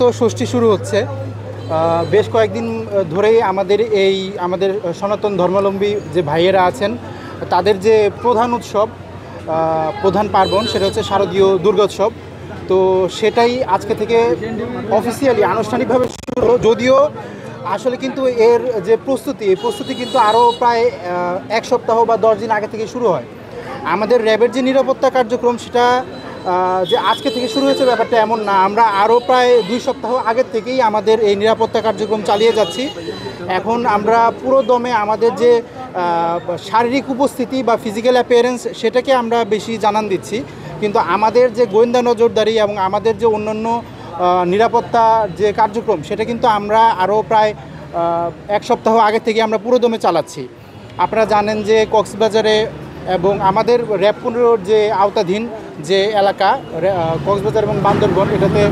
তো ষষ্ঠী শুরু হচ্ছে। বেশ কয়েকদিন ধরেই আমাদের সনাতন ধর্মাবলম্বী যে ভাইয়েরা আছেন তাদের যে প্রধান উৎসব, প্রধান পার্বণ, সেটা হচ্ছে শারদীয় দুর্গোৎসব। তো সেটাই আজকে থেকে অফিসিয়ালি আনুষ্ঠানিকভাবে শুরু হলো। যদিও আসলে কিন্তু এর যে এই প্রস্তুতি কিন্তু আরও প্রায় এক সপ্তাহ বা 10 দিন আগে থেকে শুরু হয়। আমাদের র্যাবের যে নিরাপত্তা কার্যক্রম সেটা যে আজকে থেকে শুরু হয়েছে ব্যাপারটা এমন না। আমরা আরও প্রায় 2 সপ্তাহ আগের থেকেই আমাদের এই নিরাপত্তা কার্যক্রম চালিয়ে যাচ্ছি। এখন আমরা পুরো দমে আমাদের যে শারীরিক উপস্থিতি বা ফিজিক্যাল অ্যাপিয়ারেন্স সেটাকে আমরা বেশি জানান দিচ্ছি, কিন্তু আমাদের যে গোয়েন্দা নজরদারি এবং আমাদের যে অন্যান্য নিরাপত্তা যে কার্যক্রম সেটা কিন্তু আমরা আরও প্রায় এক সপ্তাহ আগে থেকে আমরা পুরো দমে চালাচ্ছি। আপনারা জানেন যে কক্সবাজারে এবং আমাদের র্যাব 15 যে আওতাধীন যে এলাকা কক্সবাজার এবং বান্দরবন, এটাতে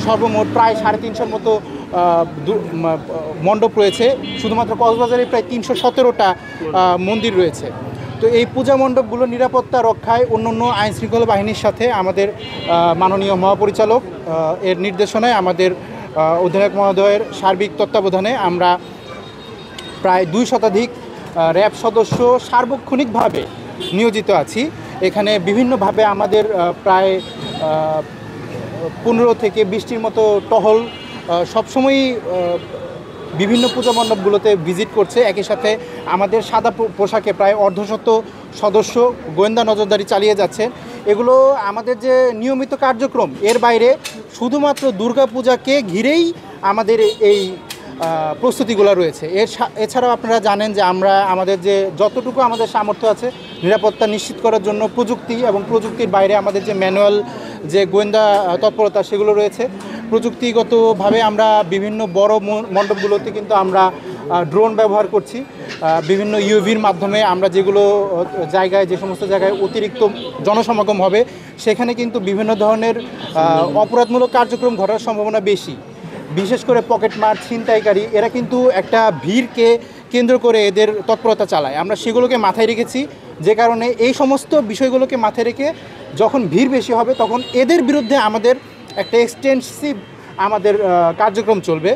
সর্বমোট প্রায় 350-র মতো মণ্ডপ রয়েছে। শুধুমাত্র কক্সবাজারে প্রায় 317টা মন্দির রয়েছে। তো এই পূজা মণ্ডপগুলো নিরাপত্তা রক্ষায় অন্যান্য আইনশৃঙ্খলা বাহিনীর সাথে আমাদের মাননীয় মহাপরিচালক এর নির্দেশনায়, আমাদের অধিনায়ক মহোদয়ের সার্বিক তত্ত্বাবধানে আমরা প্রায় 2 শতাধিক র্যাব সদস্য সার্বক্ষণিকভাবে নিয়োজিত আছি। এখানে বিভিন্নভাবে আমাদের প্রায় 15 থেকে 20টির মতো টহল সবসময়ই বিভিন্ন পূজা মণ্ডপগুলোতে ভিজিট করছে। একই সাথে আমাদের সাদা পোশাকে প্রায় অর্ধশত সদস্য গোয়েন্দা নজরদারি চালিয়ে যাচ্ছে। এগুলো আমাদের যে নিয়মিত কার্যক্রম, এর বাইরে শুধুমাত্র দুর্গাপূজাকে ঘিরেই আমাদের এই প্রস্তুতিগুলো রয়েছে। এছাড়াও আপনারা জানেন যে আমরা আমাদের যে যতটুকু আমাদের সামর্থ্য আছে নিরাপত্তা নিশ্চিত করার জন্য প্রযুক্তি এবং প্রযুক্তির বাইরে আমাদের যে ম্যানুয়াল যে গোয়েন্দা তৎপরতা সেগুলো রয়েছে। প্রযুক্তিগতভাবে আমরা বিভিন্ন বড় মণ্ডপগুলোতে কিন্তু আমরা ড্রোন ব্যবহার করছি। বিভিন্ন ইউভির মাধ্যমে আমরা যে সমস্ত জায়গায় অতিরিক্ত জনসমাগম হবে সেখানে কিন্তু বিভিন্ন ধরনের অপরাধমূলক কার্যক্রম ঘটার সম্ভাবনা বেশি। বিশেষ করে পকেটমার, ছিনতাইকারী, এরা কিন্তু একটা ভিড়কে কেন্দ্র করে এদের তৎপরতা চালায়। আমরা সেগুলোকে মাথায় রেখেছি, যে কারণে এই সমস্ত বিষয়গুলোকে মাথায় রেখে যখন ভিড় বেশি হবে তখন এদের বিরুদ্ধে আমাদের একটা এক্সটেন্সিভ আমাদের কার্যক্রম চলবে।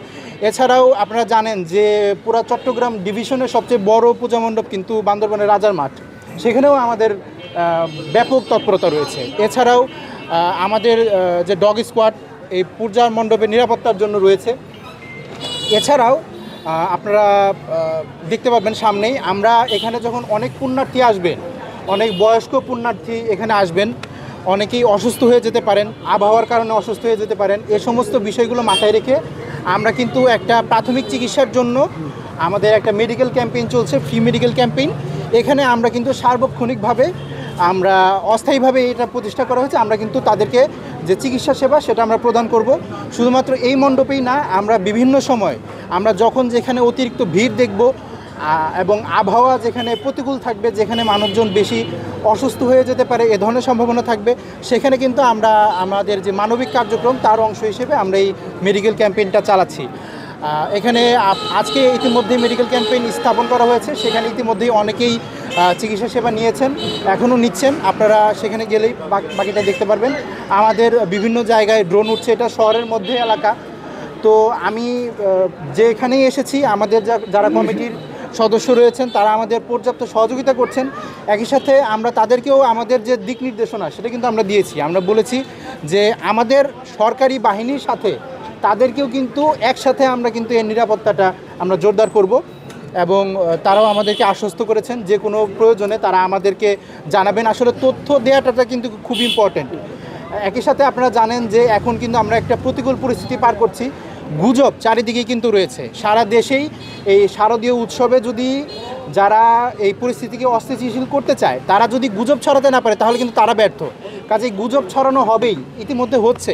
এছাড়াও আপনারা জানেন যে পুরা চট্টগ্রাম ডিভিশনের সবচেয়ে বড় পূজা মণ্ডপ কিন্তু বান্দরবনের রাজার মাঠ, সেখানেও আমাদের ব্যাপক তৎপরতা রয়েছে। এছাড়াও আমাদের যে ডগ স্কোয়াড এই পূজা মণ্ডপের নিরাপত্তার জন্য রয়েছে। এছাড়াও আপনারা দেখতে পাবেন সামনেই, আমরা এখানে যখন অনেক পুণ্যার্থী আসবেন, অনেক বয়স্ক পুণ্যার্থী এখানে আসবেন, অনেকেই অসুস্থ হয়ে যেতে পারেন, আবহাওয়ার কারণে অসুস্থ হয়ে যেতে পারেন। এ সমস্ত বিষয়গুলো মাথায় রেখে আমরা কিন্তু একটা প্রাথমিক চিকিৎসার জন্য আমাদের একটা মেডিকেল ক্যাম্পেইন চলছে, ফ্রি মেডিকেল ক্যাম্পেইন। এখানে আমরা কিন্তু সার্বক্ষণিকভাবে আমরা অস্থায়ীভাবে এটা প্রতিষ্ঠা করা হয়েছে। আমরা কিন্তু তাদেরকে যে চিকিৎসা সেবা সেটা আমরা প্রদান করব। শুধুমাত্র এই মণ্ডপেই না, আমরা বিভিন্ন সময় আমরা যখন যেখানে অতিরিক্ত ভিড় দেখব এবং আবহাওয়া যেখানে প্রতিকূল থাকবে, যেখানে মানুষজন বেশি অসুস্থ হয়ে যেতে পারে, এ ধরনের সম্ভাবনা থাকবে, সেখানে কিন্তু আমরা আমাদের যে মানবিক কার্যক্রম তার অংশ হিসেবে আমরা এই মেডিকেল ক্যাম্পেইনটা চালাচ্ছি। এখানে আজকে ইতিমধ্যেই মেডিকেল ক্যাম্পেইন স্থাপন করা হয়েছে, সেখানে ইতিমধ্যেই অনেকেই চিকিৎসা সেবা নিয়েছেন, এখনও নিচ্ছেন। আপনারা সেখানে গেলেই বাকিটা দেখতে পারবেন। আমাদের বিভিন্ন জায়গায় ড্রোন উঠছে, এটা শহরের মধ্যে এলাকা। তো আমি যেখানেই এসেছি আমাদের যারা কমিটির সদস্য রয়েছেন তারা আমাদের পর্যাপ্ত সহযোগিতা করছেন। একই সাথে আমরা তাদেরকেও আমাদের যে দিক নির্দেশনা সেটা কিন্তু আমরা দিয়েছি। আমরা বলেছি যে আমাদের সরকারি বাহিনীর সাথে তাদেরকেও কিন্তু একসাথে আমরা কিন্তু এর নিরাপত্তাটা আমরা জোরদার করব, এবং তারাও আমাদেরকে আশ্বস্ত করেছেন যে কোনো প্রয়োজনে তারা আমাদেরকে জানাবেন। আসলে তথ্য দেওয়াটা কিন্তু খুব ইম্পর্ট্যান্ট। একই সাথে আপনারা জানেন যে এখন কিন্তু আমরা একটা প্রতিকূল পরিস্থিতি পার করছি। গুজব চারিদিকে কিন্তু রয়েছে, সারা দেশেই। এই শারদীয় উৎসবে যদি যারা এই পরিস্থিতিকে অস্থিতিশীল করতে চায় তারা যদি গুজব ছড়াতে না পারে তাহলে কিন্তু তারা ব্যর্থ। কাজেই গুজব ছড়ানো হবেই, ইতিমধ্যে হচ্ছে।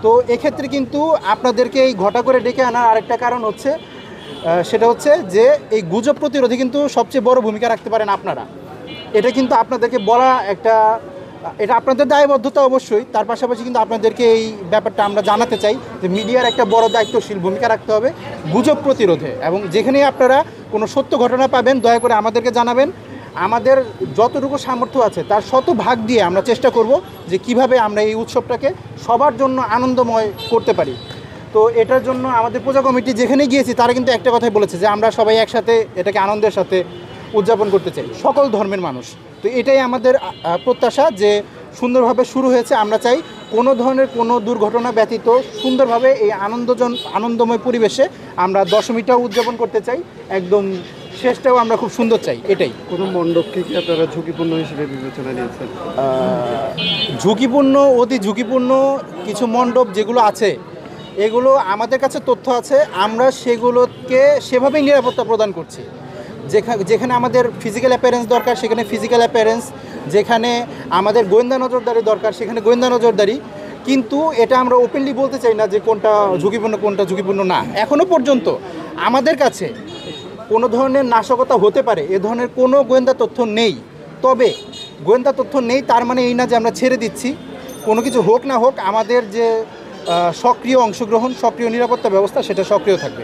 তো এক্ষেত্রে কিন্তু আপনাদেরকে এই ঘটা করে ডেকে আনার আরেকটা কারণ হচ্ছে, সেটা হচ্ছে যে এই গুজব প্রতিরোধে কিন্তু সবচেয়ে বড় ভূমিকা রাখতে পারেন আপনারা। এটা কিন্তু আপনাদেরকে বলা এটা আপনাদের দায়বদ্ধতা অবশ্যই, তার পাশাপাশি কিন্তু আপনাদেরকে এই ব্যাপারটা আমরা জানাতে চাই যে মিডিয়ার একটা বড় দায়িত্বশীল ভূমিকা রাখতে হবে গুজব প্রতিরোধে। এবং যেখানেই আপনারা কোনো সত্য ঘটনা পাবেন দয়া করে আমাদেরকে জানাবেন। আমাদের যতটুকু সামর্থ্য আছে তার শতভাগ দিয়ে আমরা চেষ্টা করব যে কিভাবে আমরা এই উৎসবটাকে সবার জন্য আনন্দময় করতে পারি। তো এটার জন্য আমাদের পূজা কমিটি যেখানে গিয়েছি তারা কিন্তু একটা কথাই বলেছে যে আমরা সবাই একসাথে এটাকে আনন্দের সাথে উদযাপন করতে চাই, সকল ধর্মের মানুষ। তো এটাই আমাদের প্রত্যাশা যে সুন্দরভাবে শুরু হয়েছে। আমরা চাই কোনো ধরনের কোনো দুর্ঘটনা ব্যতীত সুন্দরভাবে এই আনন্দময় পরিবেশে আমরা দশমীটাও উদযাপন করতে চাই, একদম শেষটাও আমরা খুব সুন্দর চাই। এটাই। কোনো মণ্ডপকে কি আপনারা ঝুঁকিপূর্ণ হিসেবে বিবেচনা নিয়েছেন? ঝুঁকিপূর্ণ, অতি ঝুঁকিপূর্ণ কিছু মণ্ডপ যেগুলো আছে, এগুলো আমাদের কাছে তথ্য আছে, আমরা সেগুলোকে সেভাবেই নিরাপত্তা প্রদান করছি। যেখানে আমাদের ফিজিক্যাল অ্যাপিয়ারেন্স দরকার সেখানে ফিজিক্যাল অ্যাপিয়ারেন্স, যেখানে আমাদের গোয়েন্দা নজরদারি দরকার সেখানে গোয়েন্দা নজরদারি। কিন্তু এটা আমরা ওপেনলি বলতে চাই না যে কোনটা ঝুঁকিপূর্ণ না। এখনও পর্যন্ত আমাদের কাছে কোনো ধরনের নাশকতা হতে পারে এ ধরনের কোনো গোয়েন্দা তথ্য নেই। তবে গোয়েন্দা তথ্য নেই তার মানে এই না যে আমরা ছেড়ে দিচ্ছি। কোনো কিছু হোক না হোক আমাদের যে সক্রিয় অংশগ্রহণ, সক্রিয় নিরাপত্তা ব্যবস্থা সেটা সক্রিয় থাকবে।